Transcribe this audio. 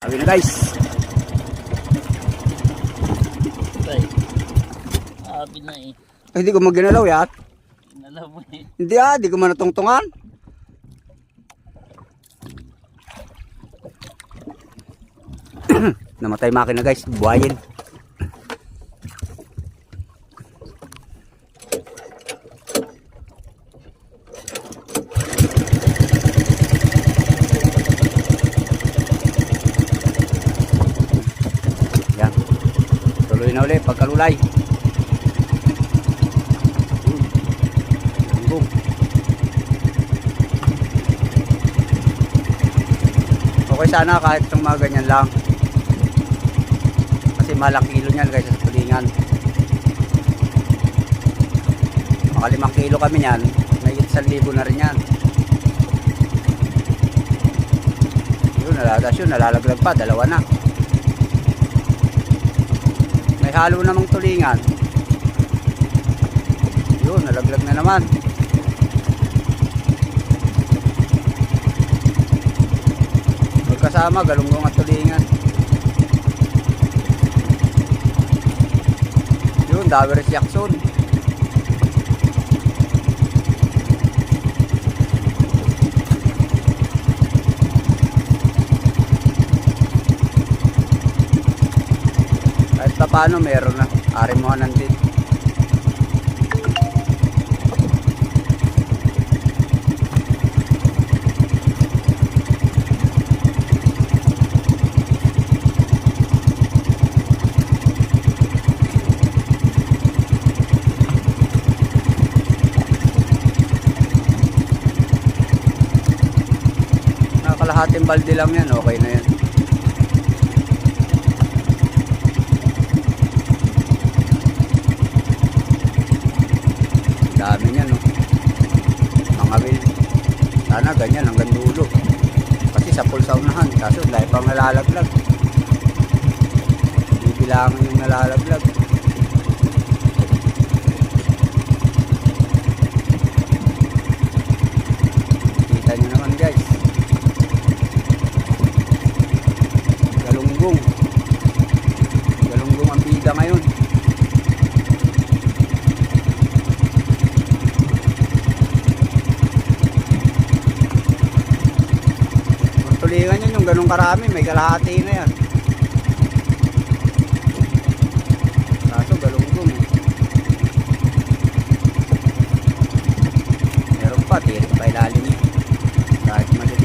Sabi na guys. Tay. Sabi na eh. Ay, hindi ko maginalaw yan. Inalaw mo eh. Hindi di ko man natungtungan. Namatay makina guys, buhayin. Yan. Tuloy na ulit pagkalulay. Okay sana kahit itong mga ganyan lang. Kasi malaki kilo niyan guys sa tulingan. Maka 5 kilo kami niyan. May 1,000 na rin yan. Yun, nalalaglag pa. 2 na. May halo namang tulingan. Yun, nalaglag na naman. Magkasama, galunggong at tulingan. Yun, Daweres Jackson. Kahit pa paano, meron na. Ari mo din. Kalahating balde lang yan, okay na yan. Dami niyan, no? Mga wil. Sana ganyan hanggang dulo. Kasi sa pool sa unahan, kaso lahat pang nalalaglag. Bibilangin yung nalalaglag. Kita nyo naman guys. Galunggong ang bida ngayon. Ang tulingan yun yung ganun karami, may kalahati na yan. Kaso galunggong meron pa, tirik pa ilalim yun kahit maliit.